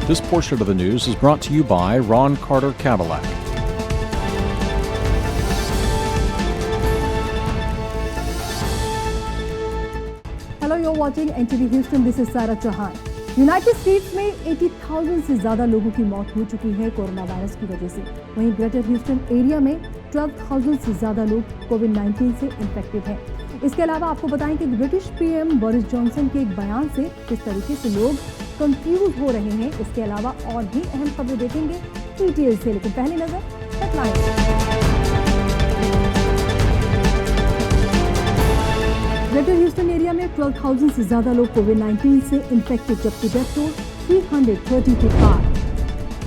This portion of the news is brought to you by Ron Carter Cadillac. Hello, you're watching NTV Houston. This is Sarah Chauhan. United states में 80,000 से ज़्यादा लोगों की मौत हो चुकी है कोरोना वायरस की वजह से। वहीं ग्रेटर ह्यूस्टन एरिया में 12,000 से ज़्यादा लोग कोविड-19 से इन्फेक्टेड हैं। इसके अलावा आपको बताएं कि ब्रिटिश पीएम बोरिस जॉनसन के एक बयान से किस तरीके से लोग कंफ्यूज हो रहे हैं। इसके अलावा और भी अहम खबरें देखेंगे डिटेल से, लेकिन पहली नजर हेडलाइंस। ग्रेटर ह्यूस्टन एरिया में 12,000 से ज्यादा लोग कोविड-19 से इन्फेक्टेड, जबकि डेथ टोल 330 के पार।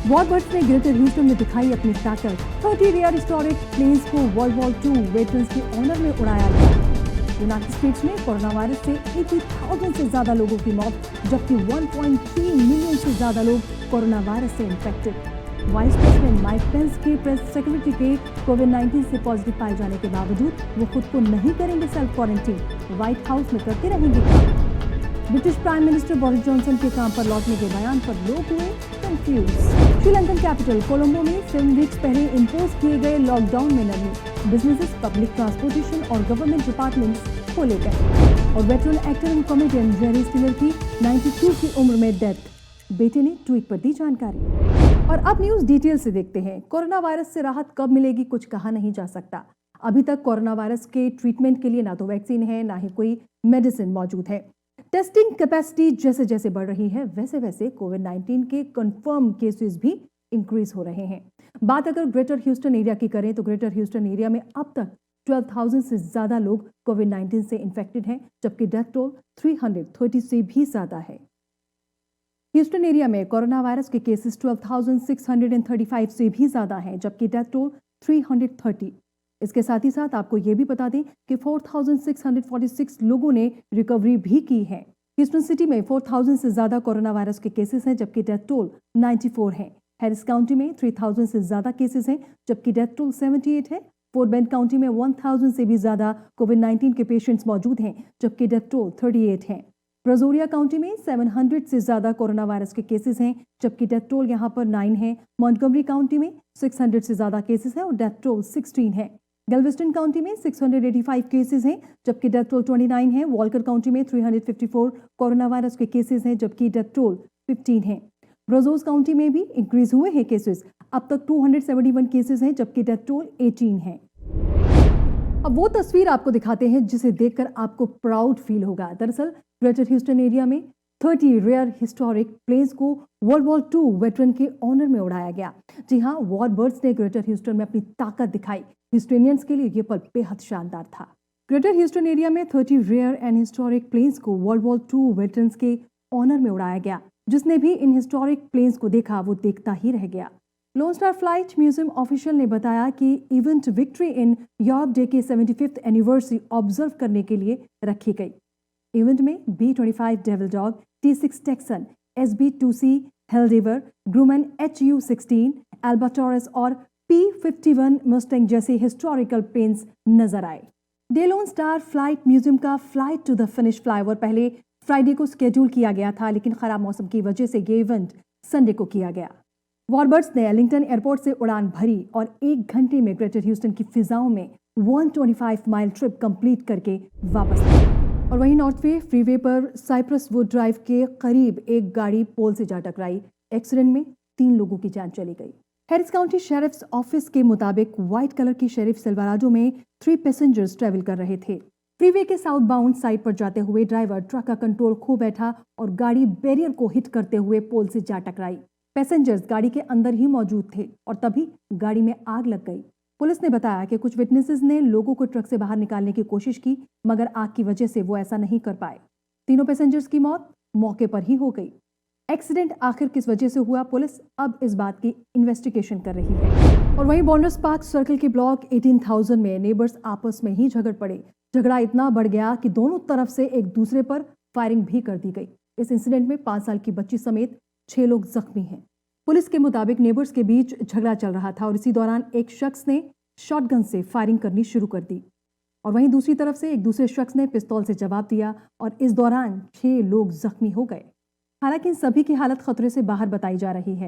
वॉरबर्ड्स ने ग्रेटर ह्यूस्टन में दिखाई अपनी ताकत। 30 रेयर हिस्टोरिक प्लेन्स को वर्ल्ड वॉर II वेटरन्स के ऑनर में उड़ाया गया। यूनाइटेड स्टेट्स में कोरोना वायरस से 80,000 से ज्यादा लोगों की मौत, जबकि 1.3 मिलियन से ज्यादा लोग कोरोना वायरस से infected. Vice president Mike Pence के प्रेस सेक्रेटरी के कोविड-19 से पॉजिटिव पाए जाने के बावजूद वो खुद को नहीं करेंगे सेल्फ क्वारंटीन, व्हाइट हाउस में करते रहेंगे काम। British prime minister Boris Johnson के काम पर लौटने के बयान पर लोग हुए कंफ्यूज। श्रीलंकन कैपिटल कोलंबो में 7 वीक्स पहले इम्पोज किए गए लॉकडाउन में नरमी। बिजनेसेस, पब्लिक ट्रांसपोर्टेशन और गवर्नमेंट डिपार्टमेंट्स खोले गए। और veteran actor and comedian Jerry स्टिलर की 92 की उम्र में डेथ। बेटे ने ट्वीट पर दी जानकारी। और अब न्यूज डिटेल से देखते हैं। कोरोना वायरस से राहत कब मिलेगी कुछ कहा नहीं जा सकता। अभी तक कोरोना वायरस के ट्रीटमेंट के लिए ना तो वैक्सीन है, ना ही कोई मेडिसिन मौजूद है। टेस्टिंग कैपेसिटी जैसे जैसे बढ़ रही है, वैसे वैसे कोविड-19 के कंफर्म केसेस भी इंक्रीज हो रहे हैं। बात अगर ग्रेटर ह्यूस्टन एरिया की करें तो ग्रेटर ह्यूस्टन एरिया में अब तक 12,000 से ज्यादा लोग कोविड-19 से इन्फेक्टेड हैं, जबकि डेथ टोल 330 से भी ज्यादा है। ह्यूस्टन एरिया में कोरोना वायरस के केसेस 12,635 से भी ज्यादा हैं, जबकि डेथ टोल 330। इसके साथ ही साथ आपको ये भी बता दें कि 4,646 लोगों ने रिकवरी भी की है। ह्यूस्टन सिटी में 4,000 से ज्यादा कोरोना वायरस के केसेस हैं, जबकि डेथ टोल 94 है। हैरिस काउंटी में 3,000 से ज्यादा केसेस हैं, जबकि डेथ टोल 78 है। फोर्ट बेंड काउंटी में 1,000 से भी ज्यादा कोविड-19 के पेशेंट्स मौजूद हैं, जबकि डेथ टोल 38 है। ब्राज़ोरिया काउंटी में 700 से ज्यादा कोरोना वायरस के केसेस हैं, जबकि डेथ टोल यहां पर 9 है। मॉन्टगोमरी काउंटी में 600 से ज्यादा केसेस हैं और डेथ टोल 16 है। गैल्वेस्टन काउंटी में 685 केसेस हैं, जबकि डेथ टोल 29 है। वॉल्कर काउंटी में 354 कोरोना वायरस के केसेस हैं, जबकि डेथ टोल 15 है। ब्राज़ोस काउंटी में भी इंक्रीज हुए हैं केसेस। अब तक 271 केसेस हैं, जबकि डेथ टोल 18 है। अब वो तस्वीर आपको दिखाते हैं जिसे देखकर आपको प्राउड फील होगा। दरअसल ग्रेटर ह्यूस्टन एरिया में 30 रेयर हिस्टोरिक प्लेन्स को वर्ल्ड वॉर II वेटरन के ऑनर में उड़ाया गया। जी हाँ, वॉरबर्ड्स ने ग्रेटर ह्यूस्टन में अपनी ताकत दिखाई। ह्यूस्टनियंस के लिए ये पल बेहद शानदार था। ग्रेटर ह्यूस्टन एरिया में 30 रेयर एंड हिस्टोरिक प्लेन्स को वर्ल्ड वॉर II वेटरन्स के ऑनर में उड़ाया गया। जिसने भी इन हिस्टोरिक प्लेन्स को देखा वो देखता ही रह गया। Loan Star Flight museum official ने बताया कि event victory in Europe day के 75th एनिवर्सरी ऑब्जर्व करने के लिए रखी गई। इवेंट में B-25 Devil Dog, T-6 Texan, SB-2C Helldiver, Grumman HU-16, Albatross और P-51 मस्टैंग जैसे हिस्टोरिकल प्लेन्स नजर आए। The Lone Star Flight Museum का flight to the finish flyover पहले फ्राइडे को स्केड्यूल किया गया था, लेकिन खराब मौसम की वजह से ये इवेंट संडे को किया गया। वॉरबर्ड्स ने एलिंगटन एयरपोर्ट से उड़ान भरी और 1 घंटे में ग्रेटर ह्यूस्टन की फिजाओं में 125 माइल ट्रिप कंप्लीट करके वापस आई। और वहीं नॉर्थवे फ्रीवे पर साइप्रस वुड ड्राइव के करीब एक गाड़ी पोल से जा टकराई। एक्सीडेंट में 3 लोगों की जान चली गई। हैरिस काउंटी शेरिफ्स ऑफिस के मुताबिक व्हाइट कलर की शेरिफ सिल्वराडो में 3 पैसेंजर्स ट्रेवल कर रहे थे। फ्रीवे के साउथ बाउंड साइड पर जाते हुए ड्राइवर ट्रक का कंट्रोल खो बैठा और गाड़ी बैरियर को हिट करते हुए पोल से जा टकराई। पैसेंजर्स गाड़ी के अंदर ही मौजूद थे और तभी गाड़ी में आग लग गई। पुलिस ने बताया कि कुछ विटनेसेस ने लोगों को ट्रक से बाहर निकालने की कोशिश की, मगर आग की वजह से वो ऐसा नहीं कर पाए। 3 पैसेंजर्स की मौत मौके पर ही हो गई। एक्सीडेंट आखिर किस वजह से हुआ, पुलिस अब इस बात की इन्वेस्टिगेशन कर रही है। और वहीं बॉन्डर्स पार्क सर्कल के ब्लॉक 18,000 में नेबर्स आपस में ही झगड़ पड़े। झगड़ा इतना बढ़ गया कि दोनों तरफ से एक दूसरे पर फायरिंग भी कर दी गई। इस इंसिडेंट में 5 साल की बच्ची समेत 6 लोग जख्मी हैं। पुलिस के मुताबिक नेबर्स के बीच झगड़ा चल रहा था और इसी दौरान एक शख्स ने शॉटगन से फायरिंग करनी शुरू कर दी और वहीं दूसरी तरफ से एक दूसरे शख्स ने पिस्तौल से जवाब दिया और इस दौरान 6 लोग जख्मी हो गए। हालांकि इन सभी की हालत खतरे से बाहर बताई जा रही है।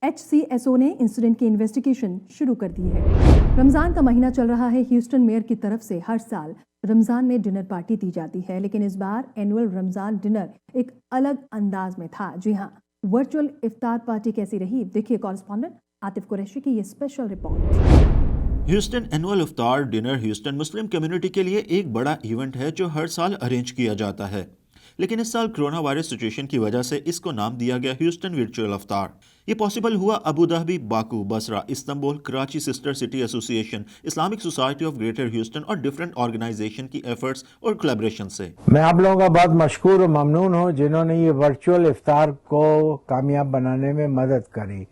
HCSO ने इंसिडेंट की इन्वेस्टिगेशन शुरू कर दी है। रमजान का महीना चल रहा है। ह्यूस्टन मेयर की तरफ से हर साल रमजान में डिनर पार्टी दी जाती है, लेकिन इस बार एनुअल रमजान डिनर एक अलग अंदाज में था। जी हाँ, वर्चुअल इफ्तार पार्टी कैसी रही, देखिए कॉरेस्पॉन्डेंट आतिफ कुरैशी की ये स्पेशल रिपोर्ट। ह्यूस्टन एनुअल इफ्तार डिनर ह्यूस्टन मुस्लिम कम्युनिटी के लिए एक बड़ा इवेंट है जो हर साल अरेंज किया जाता है, लेकिन इस साल कोरोना वायरस सिचुएशन की वजह से इसको नाम दिया गया ह्यूस्टन वर्चुअल इफ्तार। ये पॉसिबल हुआ Abu Dhabi, Baku, Basra, Istanbul, Karachi sister city association, Islamic society of Greater Houston और डिफरेंट ऑर्गेनाइजेशन की एफर्ट्स और कोलैबोरेशन से। मैं आप लोगों का बहुत मशकूर और ममनून हूँ जिन्होंने ये वर्चुअल इफ्तार को कामयाब बनाने में मदद करी।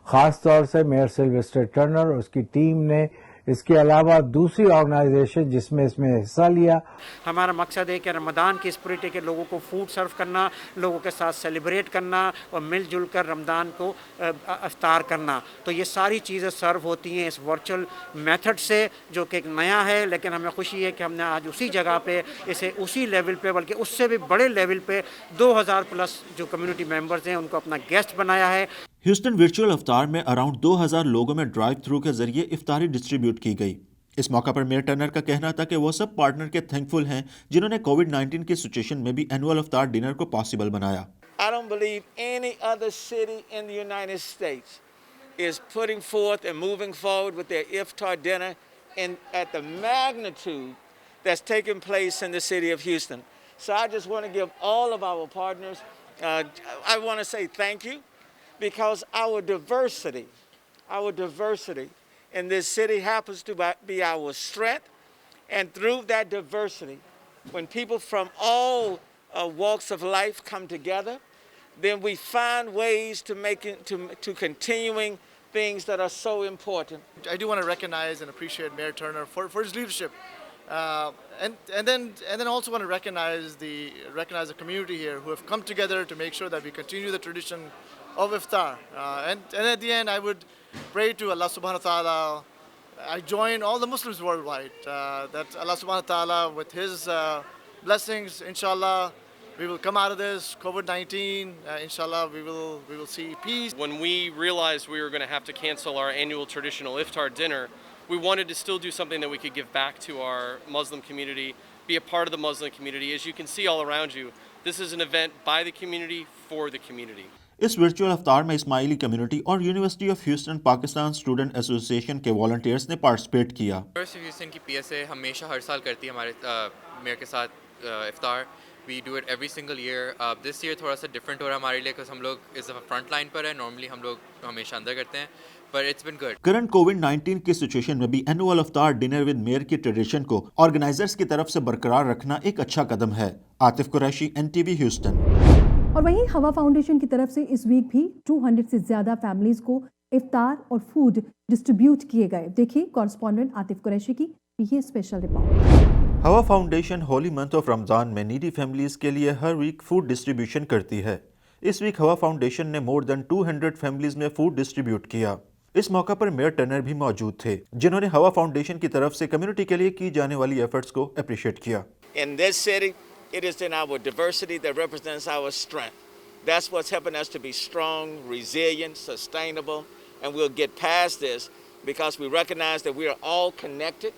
ख़ास तौर से मेयर सिल्वेस्टर टर्नर और उसकी टीम ने, इसके अलावा दूसरी ऑर्गेनाइजेशन जिसमें इसमें हिस्सा लिया। हमारा मकसद है कि रमज़ान की स्पिरिट है कि लोगों को फूड सर्व करना, लोगों के साथ सेलिब्रेट करना और मिलजुल कर रमज़ान को इफ्तार करना। तो ये सारी चीज़ें सर्व होती हैं इस वर्चुअल मेथड से, जो कि एक नया है, लेकिन हमें खुशी है कि हमने आज उसी जगह पे इसे उसी लेवल पे, बल्कि उससे भी बड़े लेवल पे 2000 प्लस जो कम्युनिटी मेंबर्स हैं उनको अपना गेस्ट बनाया है। ह्यूस्टन वर्चुअल इफ्तार में अराउंड 2000 लोगों में ड्राइव थ्रू के जरिए इफ्तारी डिस्ट्रीब्यूट की गई। इस मौका पर मेयर टर्नर का कहना था कि वो सब पार्टनर के थैंकफुल हैं जिन्होंने कोविड-19 की सिचुएशन में भी एनुअल इफ्तार डिनर को पॉसिबल बनाया। I don't believe any other city in the United States is putting forth and moving forward with their iftar dinner at the magnitude that's taking place in the city of Houston. So I just want to give all of our partners, I want to say thank you, because our diversity in this city happens to be our strength. And through that diversity, when people from all walks of life come together, then we find ways to continuing things that are so important. I do want to recognize and appreciate Mayor Turner for his leadership, and then also want to recognize the community here who have come together to make sure that we continue the tradition of iftar. And at the end, I would pray to Allah Subhanahu wa Taala. I join all the Muslims worldwide that Allah Subhanahu wa Taala, with His blessings, inshallah, we will come out of this COVID-19. Inshallah, we will see peace. When we realized we were going to have to cancel our annual traditional iftar dinner, we wanted to still do something that we could give back to our Muslim community, be a part of the Muslim community. As you can see all around you, this is an event by the community for the community. इस virtual इफ्तार में Ismaili community और university of Houston Pakistan student association के volunteers ने participate किया। University of Houston की PSA हमेशा हर साल करती है हमारे मेयर के साथ इफ्तार। We do it every single year. This year थोड़ा सा डिफरेंट हो रहा है हमारे लिए, बिकॉज हम लोग इस दफ़ा फ्रंट लाइन पर है। नॉर्मली हम लोग हमेशा अंदर करते हैं, पर इट्स बिन गुड। करंट कोविड-19 की सिचुएशन में भी एनुअल इफ्तार डिनर विद मेयर की ट्रेडिशन को ऑर्गेनाइजर्स की तरफ से बरकरार रखना एक अच्छा कदम है। Atif Qureshi, NTV Houston. और वहीं हवा फाउंडेशन की तरफ से इस वीक भी 200 से ज्यादा फैमिलीज को इफ्तार और फूड डिस्ट्रीब्यूट किए गए। देखिए कॉरेस्पॉन्डेंट आतिफ कुरैशी की ये स्पेशल रिपोर्ट। हवा foundation Holi month of Ramzan में नीडी फैमिलीज के लिए हर वीक फूड डिस्ट्रीब्यूशन करती है। इस वीक हवा फाउंडेशन ने मोर देन 200 फैमिलीज में फूड डिस्ट्रीब्यूट किया। इस मौका पर मेयर टर्नर भी मौजूद थे, जिन्होंने हवा फाउंडेशन की तरफ से कम्युनिटी के लिए की जाने वाली एफर्ट्स को अप्रिशिएट किया। In this city, it is in our diversity that represents our strength. That's what's helping us to be strong, resilient, sustainable, and we'll get past this because we recognize that we are all connected.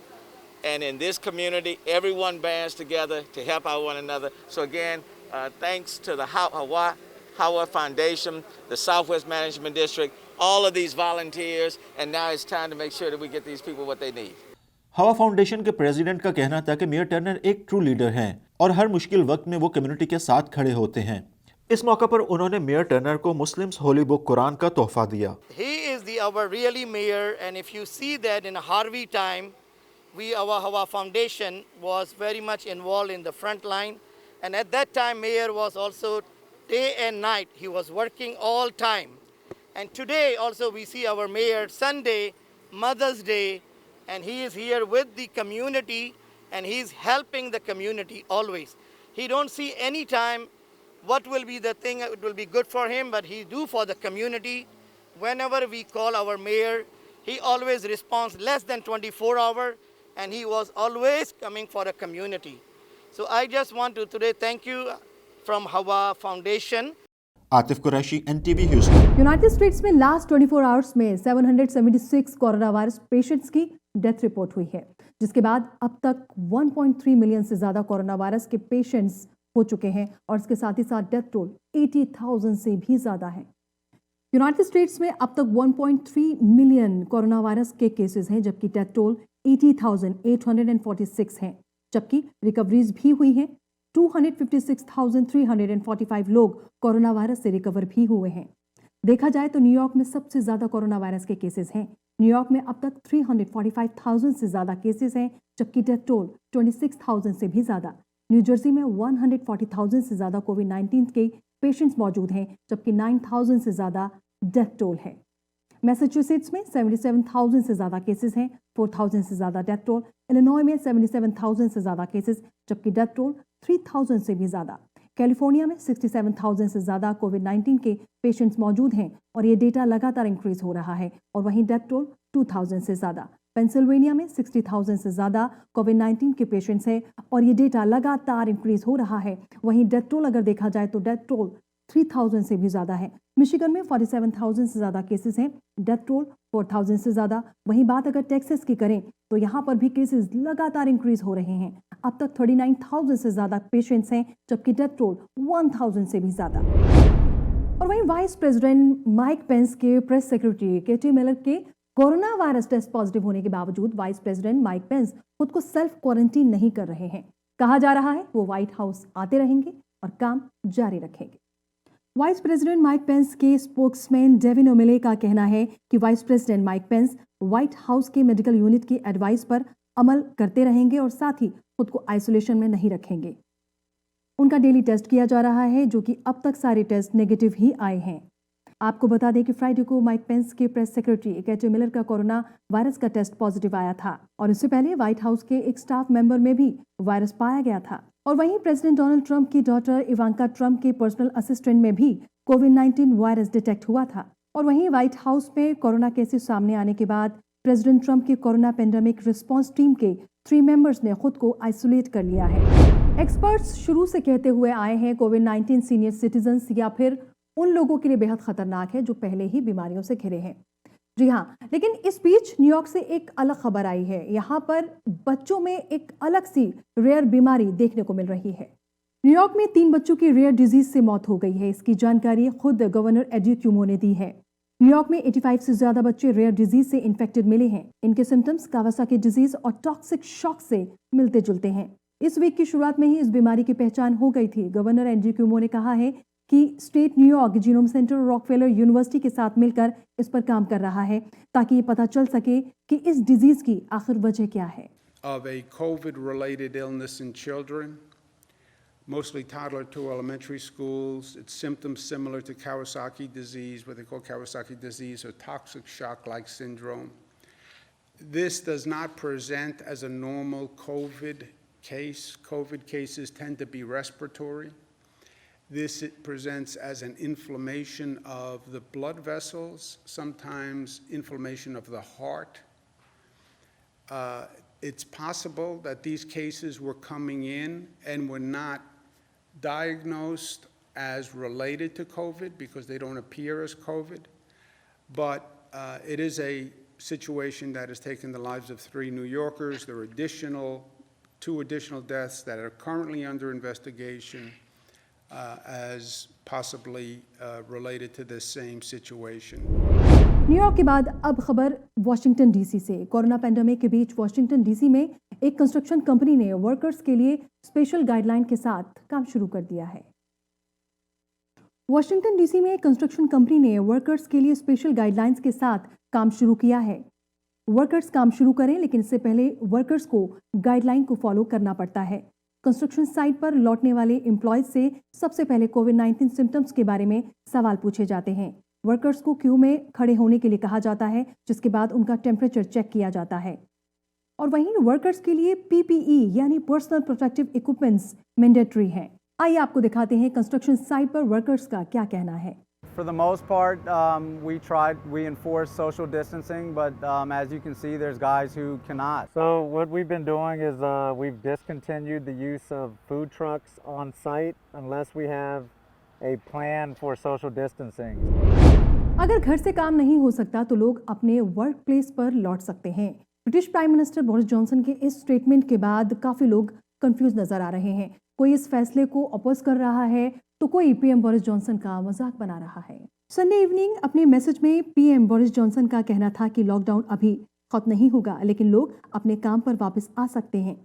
And in this community, everyone bands together to help out one another. So again, thanks to the Hawa Foundation, the Southwest Management District, all of these volunteers, and now it's time to make sure that we get these people what they need. हवा foundation के president का कहना था कि mayor Turner एक true leader हैं और हर मुश्किल वक्त में वो कम्युनिटी के साथ खड़े होते हैं। इस मौका पर उन्होंने मेयर टर्नर को मुस्लिम्स होली बुक कुरान का तोहफा दिया। He is our really mayor, and if you see that in Harvey time, our Hawa Foundation was very much involved in the front line, and at that time mayor was also day and night. He was working all time, and today also we see our mayor Sunday, Mother's Day, and he is here with the community, and he is helping the community always. He don't see any time what will be the thing that will be good for him, but he do for the community. Whenever we call our mayor, he always responds less than 24 hours, and he was always coming for the community. So I just want to today thank you from Hawa Foundation. Atif Qureshi, NTV Houston. United states में last 24 hours में 776 corona virus patients की death report हुई है, जिसके बाद अब तक 1.3 million से ज्यादा कोरोना वायरस के पेशेंट्स हो चुके हैं और इसके साथ ही साथ डेथ टोल 80,000 से भी ज्यादा है। यूनाइटेड स्टेट्स में अब तक 1.3 मिलियन कोरोना वायरस के केसेस हैं, जबकि डेथ टोल 80,846 हैं, जबकि रिकवरीज भी हुई हैं। 256,345 लोग कोरोना वायरस से रिकवर भी हुए हैं। देखा जाए तो न्यूयॉर्क में सबसे ज्यादा कोरोना वायरस के केसेस हैं। न्यूयॉर्क में अब तक 345,000 से ज्यादा केसेस हैं, जबकि डेथ टोल 26,000 से भी ज्यादा। न्यू जर्सी में 140,000 से ज्यादा कोविड-19 के पेशेंट्स मौजूद हैं, जबकि 9,000 से ज्यादा डेथ टोल है। मैसाचुसेट्स में 77,000 से ज्यादा केसेस हैं, 4,000 से ज्यादा डेथ टोल। इलिनॉय में 77,000 से ज्यादा केसेस, जबकि डेथ टोल 3,000 से भी ज्यादा। कैलिफोर्निया में 67,000 से ज्यादा कोविड-19 के पेशेंट्स मौजूद हैं और ये डेटा लगातार इंक्रीज हो रहा है, और वहीं डेथ टोल 2,000 से ज्यादा। पेंसिल्वेनिया में 60,000 से ज्यादा कोविड-19 के पेशेंट्स हैं और ये डेटा लगातार इंक्रीज हो रहा है। वहीं डेथ टोल अगर देखा जाए तो डेथ टोल 3,000 से भी ज्यादा है। मिशिगन में 47,000 से ज्यादा केसेस हैं, डेथ टोल 4,000 से ज्यादा। वहीं बात अगर टेक्सास की करें तो यहाँ पर भी केसेस लगातार इंक्रीज हो रहे हैं। अब तक 39,000 से ज्यादा पेशेंट्स हैं, जबकि डेथ टोल 1,000 से भी ज्यादा। और वहीं वाइस प्रेसिडेंट माइक पेंस के प्रेस सेक्रेटरी केटी मिलर के कोरोना वायरस टेस्ट पॉजिटिव होने के बावजूद वाइस प्रेसिडेंट माइक पेंस खुद को सेल्फ क्वारंटीन नहीं कर रहे हैं। कहा जा रहा है वो व्हाइट हाउस आते रहेंगे और काम जारी रखेंगे। वाइस प्रेसिडेंट माइक पेंस के स्पोक्समैन डेविन ओमेले का कहना है कि vice president Mike Pence white house के मेडिकल यूनिट की एडवाइस पर अमल करते रहेंगे और साथ ही खुद को आइसोलेशन में नहीं रखेंगे। उनका डेली टेस्ट किया जा रहा है, जो कि अब तक सारे टेस्ट नेगेटिव ही आए हैं। आपको बता दें कि फ्राइडे को माइक पेंस के प्रेस सेक्रेटरी केटी मिलर का कोरोना वायरस का टेस्ट पॉजिटिव आया था और इससे पहले व्हाइट हाउस के एक स्टाफ मेंबर में भी वायरस पाया गया था। और वहीं प्रेसिडेंट डोनाल्ड ट्रंप की डॉटर इवांका ट्रंप के पर्सनल असिस्टेंट में भी कोविड-19 वायरस डिटेक्ट हुआ था। और वहीं व्हाइट हाउस में कोरोना केसेस सामने आने के बाद प्रेसिडेंट ट्रंप की कोरोना पेंडेमिक रिस्पांस टीम के 3 मेंबर्स ने खुद को आइसोलेट कर लिया है। एक्सपर्ट्स शुरू से कहते हुए आए हैं कोविड-19 सीनियर सिटीजन्स या फिर उन लोगों के लिए बेहद खतरनाक है जो पहले ही बीमारियों से घिरे हैं। जी हाँ, लेकिन इस बीच न्यूयॉर्क से एक अलग खबर आई है। यहाँ पर बच्चों में एक अलग सी रेयर बीमारी देखने को मिल रही है। न्यूयॉर्क में 3 बच्चों की रेयर डिजीज से मौत हो गई है। इसकी जानकारी खुद गवर्नर एडी क्यूमो ने दी है। न्यूयॉर्क में 85 से ज्यादा बच्चे रेयर डिजीज से इन्फेक्टेड मिले हैं। इनके सिम्टम्स कावासाकी डिजीज और टॉक्सिक शॉक से मिलते जुलते हैं। इस वीक की शुरुआत में ही इस बीमारी की पहचान हो गई थी। गवर्नर एडी क्यूमो ने कहा है कि state New York genome centre Rockefeller university के साथ मिलकर इस पर काम कर रहा है ताकि ये पता चल सके कि इस डिजीज की आखिर वजह क्या है। Of a COVID-related illness in children, mostly toddler to elementary schools. Its symptoms similar to Kawasaki disease, what they call Kawasaki disease or toxic shock-like syndrome. This does not present as a normal COVID case. COVID cases tend to be respiratory. This it presents as an inflammation of the blood vessels, sometimes inflammation of the heart. It's possible that these cases were coming in and were not diagnosed as related to COVID because they don't appear as COVID. But it is a situation that has taken the lives of 3 New Yorkers. There are 2 additional deaths that are currently under investigation as possibly related to this same situation. New York के बाद अब खबर Washington DC से। Corona pandemic के बीच Washington DC में एक construction company ने workers के लिए स्पेशल गाइडलाइन के साथ काम शुरू कर दिया है। वाशिंगटन डीसी में एक कंस्ट्रक्शन कंपनी ने वर्कर्स के लिए स्पेशल गाइडलाइंस के साथ काम शुरू किया है। वर्कर्स काम शुरू करें, लेकिन इससे पहले वर्कर्स को गाइडलाइन को फॉलो करना पड़ता है। कंस्ट्रक्शन साइट पर लौटने वाले एम्प्लॉयज से सबसे पहले कोविड-19 सिम्टम्स के बारे में सवाल पूछे जाते हैं। वर्कर्स को क्यू में खड़े होने के लिए कहा जाता है, जिसके बाद उनका टेम्परेचर चेक किया जाता है। और वहीं वर्कर्स के लिए पीपीई यानी पर्सनल प्रोटेक्टिव इक्विपमेंट्स मैंडेटरी हैं। आइए आपको दिखाते हैं कंस्ट्रक्शन साइट पर वर्कर्स का क्या कहना है। For the most part, we enforce social distancing, but as you can see, there's guys who cannot. So what we've been doing is we've discontinued the use of food trucks on site unless we have a plan for social distancing. अगर घर से काम नहीं हो सकता तो लोग अपने वर्क प्लेस पर लौट सकते हैं। British prime minister Boris Johnson के इस स्टेटमेंट के बाद काफी लोग कंफ्यूज नजर आ रहे हैं। कोई इस फैसले को अपोज कर रहा है तो कोई पीएम बोरिस जॉनसन का मजाक बना रहा है। संडे इवनिंग अपने मैसेज में पीएम बोरिस जॉनसन का कहना था कि लॉकडाउन अभी खत्म नहीं होगा, लेकिन लोग अपने काम पर वापस आ सकते हैं।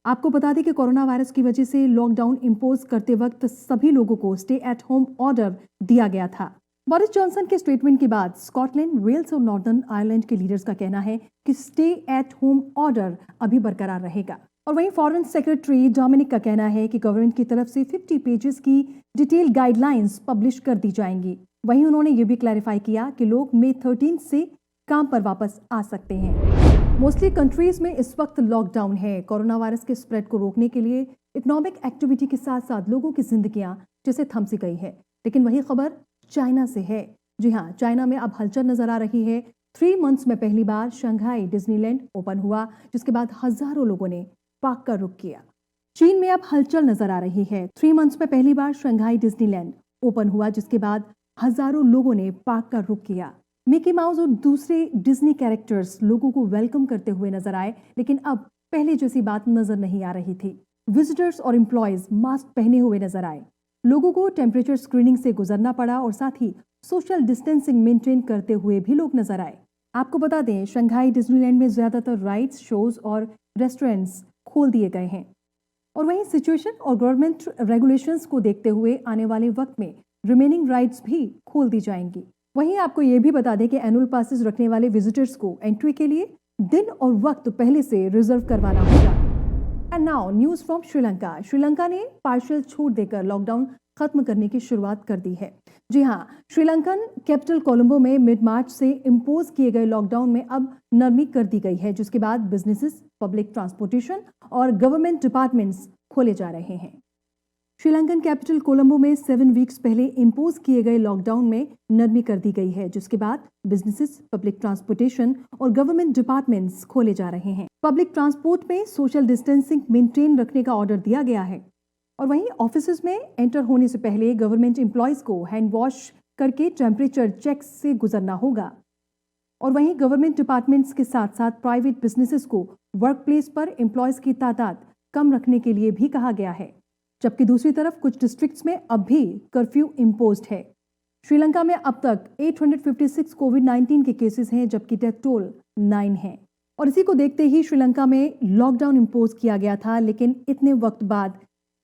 आपको बता दें कि कोरोना वायरस की वजह से लॉकडाउन इंपोज करते वक्त सभी लोगों को स्टे एट होम ऑर्डर दिया गया था। बोरिस जॉनसन के स्टेटमेंट के बाद स्कॉटलैंड, वेल्स और नॉर्दर्न आयरलैंड के लीडर्स का कहना है कि स्टे एट होम ऑर्डर अभी बरकरार रहेगा। और वहीं फॉरेन सेक्रेटरी डोमिनिक का कहना है कि गवर्नमेंट की तरफ से 50 पेजेस की डिटेल गाइडलाइंस पब्लिश कर दी जाएंगी। वहीं उन्होंने ये भी क्लैरिफाई किया कि लोग मई 13 से काम पर वापस आ सकते हैं। मोस्टली कंट्रीज में इस वक्त लॉकडाउन है। कोरोना वायरस के स्प्रेड को रोकने के लिए इकोनॉमिक एक्टिविटी के साथ साथ लोगों की जिंदगियां जैसे थम सी गई है। लेकिन वही खबर चाइना से है। जी हाँ, चाइना में अब हलचल नजर आ रही है। 3 मंथ्स में पहली बार शंघाई डिज्नीलैंड ओपन हुआ, जिसके बाद हजारों लोगों ने पार्क का रुख किया। चीन में अब हलचल नजर आ रही है। 3 मंथ्स में पहली बार शंघाई डिज्नीलैंड ओपन हुआ, जिसके बाद हजारों लोगों ने पार्क का रुख किया। मिकी माउस और दूसरे डिज्नी कैरेक्टर्स लोगों को वेलकम करते हुए नजर आए, लेकिन अब पहले जैसी बात नजर नहीं आ रही थी। विजिटर्स और एम्प्लॉयज मास्क पहने हुए नजर आए। लोगों को टेम्परेचर स्क्रीनिंग से गुजरना पड़ा और साथ ही सोशल डिस्टेंसिंग मेंटेन करते हुए भी लोग नजर आए। आपको बता दें, शंघाई डिज्नीलैंड में ज्यादातर राइड्स, शोज और रेस्टोरेंट्स खोल दिए गए हैं। और वहीं सिचुएशन और गवर्नमेंट रेगुलेशंस को देखते हुए आने वाले वक्त में रिमेनिंग राइड्स भी खोल दी जाएंगी। वहीं आपको ये भी बता दें कि एनुअल पासेस रखने वाले विजिटर्स को एंट्री के लिए दिन और वक्त पहले से रिजर्व करवाना होगा। And now news from Sri Lanka. Sri Lanka ने पार्शियल छूट देकर लॉकडाउन खत्म करने की शुरुआत कर दी है। जी हाँ, श्रीलंकन कैपिटल कोलंबो में मिड मार्च से इंपोज किए गए लॉकडाउन में अब नरमी कर दी गई है, जिसके बाद बिजनेसेस, पब्लिक ट्रांसपोर्टेशन और गवर्नमेंट डिपार्टमेंट्स खोले जा रहे हैं। श्रीलंकन कैपिटल कोलंबो में 7 वीक्स पहले इंपोज किए गए लॉकडाउन में नरमी कर दी गई है, जिसके बाद बिजनेसेस, पब्लिक ट्रांसपोर्टेशन और गवर्नमेंट डिपार्टमेंट्स खोले जा रहे हैं। पब्लिक ट्रांसपोर्ट में सोशल डिस्टेंसिंग मेंटेन रखने का ऑर्डर दिया गया है। और वहीं ऑफिस में एंटर होने से पहले गवर्नमेंट एम्प्लॉयज को हैंड वॉश करके टेम्परेचर चेक से गुजरना होगा। और वहीं गवर्नमेंट डिपार्टमेंट्स के साथ साथ प्राइवेट बिजनेसेस को वर्क प्लेस पर एम्प्लॉयज की तादाद कम रखने के लिए भी कहा गया है, जबकि दूसरी तरफ कुछ डिस्ट्रिक्ट्स में अब भी कर्फ्यू इम्पोज्ड है। श्रीलंका में अब तक 856 कोविड-19 के केसेस हैं, जबकि डेथ टोल 9 है। और इसी को देखते ही श्रीलंका में लॉकडाउन इम्पोज किया गया था, लेकिन इतने वक्त बाद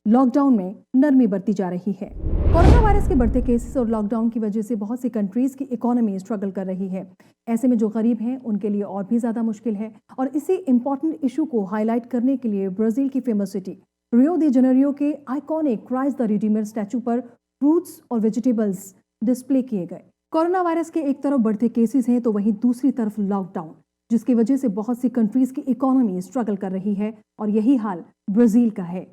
लॉकडाउन में नरमी बरती जा रही है। कोरोना वायरस के बढ़ते केसेस और लॉकडाउन की वजह से बहुत सी कंट्रीज की इकोनॉमी स्ट्रगल कर रही है। ऐसे में जो गरीब हैं उनके लिए और भी ज्यादा मुश्किल है। और इसी इंपॉर्टेंट इशू को हाईलाइट करने के लिए ब्राजील की famous city Rio de Janeiro के iconic Christ the Redeemer statue पर फ्रूट्स और वेजिटेबल्स डिस्प्ले किए गए। कोरोना वायरस के एक तरफ बढ़ते केसेस हैं तो वहीं दूसरी तरफ लॉकडाउन, जिसकी वजह से बहुत सी कंट्रीज की इकोनॉमी स्ट्रगल कर रही है। और यही हाल ब्राजील का है।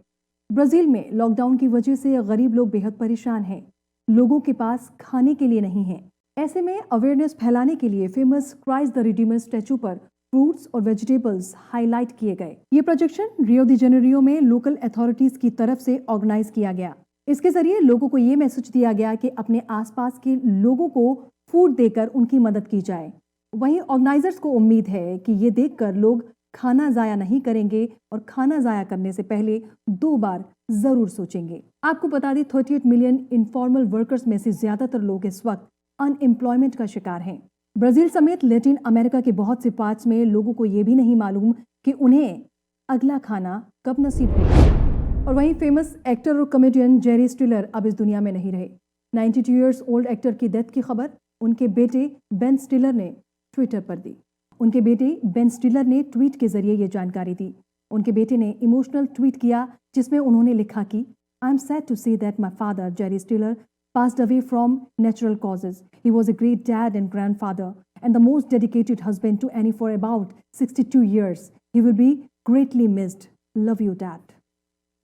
ब्राजील में लॉकडाउन की वजह से गरीब लोग बेहद परेशान हैं। लोगों के पास खाने के लिए नहीं है। ऐसे में अवेयरनेस फैलाने के लिए famous Christ the Redeemer statue पर फ्रूट्स और वेजिटेबल्स हाईलाइट किए गए। ये प्रोजेक्शन रियो डी जेनेरियो में लोकल अथॉरिटीज की तरफ से ऑर्गेनाइज किया गया। इसके जरिए लोगों को ये मैसेज दिया गया कि अपने आसपास के लोगों को फूड देकर उनकी मदद की जाए। वहीं ऑर्गेनाइजर्स को उम्मीद है कि ये देखकर लोग खाना जाया नहीं करेंगे और खाना जाया करने से पहले 2 बार जरूर सोचेंगे। आपको बता दें, 38 मिलियन इनफॉर्मल वर्कर्स में से ज्यादातर लोग इस वक्त अनएम्प्लॉयमेंट का शिकार हैं। ब्राजील समेत लैटिन अमेरिका के बहुत से पार्ट्स में लोगों को ये भी नहीं मालूम कि उन्हें अगला खाना कब नसीब होगा। और वहीं फेमस एक्टर और कॉमेडियन जेरी स्टिलर अब इस दुनिया में नहीं रहे। 92 ईयर्स ओल्ड एक्टर की डेथ की खबर उनके बेटे बेन स्टिलर ने ट्विटर पर दी। उनके बेटे बेन स्टिलर ने ट्वीट के जरिए ये जानकारी दी। उनके बेटे ने इमोशनल ट्वीट किया, जिसमें उन्होंने लिखा कि I am sad to say that my father Jerry Stiller passed away from natural causes. He was a great dad and grandfather and the most dedicated husband to Annie for about 62 years. He will be greatly missed. Love you, Dad.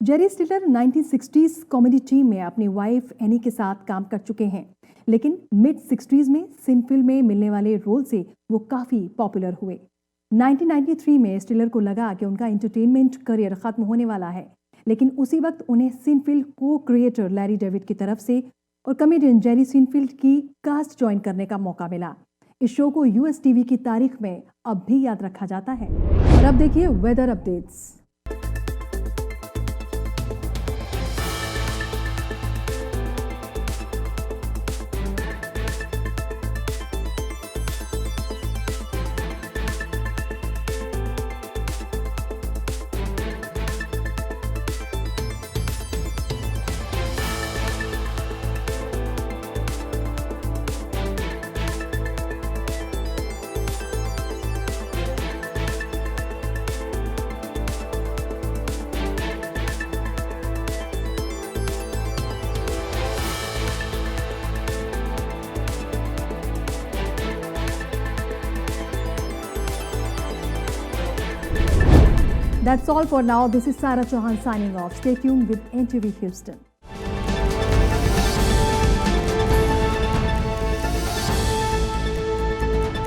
Jerry स्टिलर 1960s comedy team में अपनी wife any के साथ काम कर चुके हैं, लेकिन mid 60s में सिन फिल्म में मिलने वाले रोल से वो काफी पॉपुलर हुए। 1993 में स्टिलर को लगा कि उनका एंटरटेनमेंट करियर खत्म होने वाला है, लेकिन उसी वक्त उन्हें सिनफील्ड को क्रिएटर लैरी डेविड की तरफ से और कॉमेडियन जेरी सिनफील्ड की कास्ट ज्वाइन करने का मौका मिला। इस शो को यूएस टीवी की तारीख में अब भी याद रखा जाता है। और अब देखिए weather updates. That's all for now. This is Sarah Chauhan signing off. Stay tuned with NTV Houston.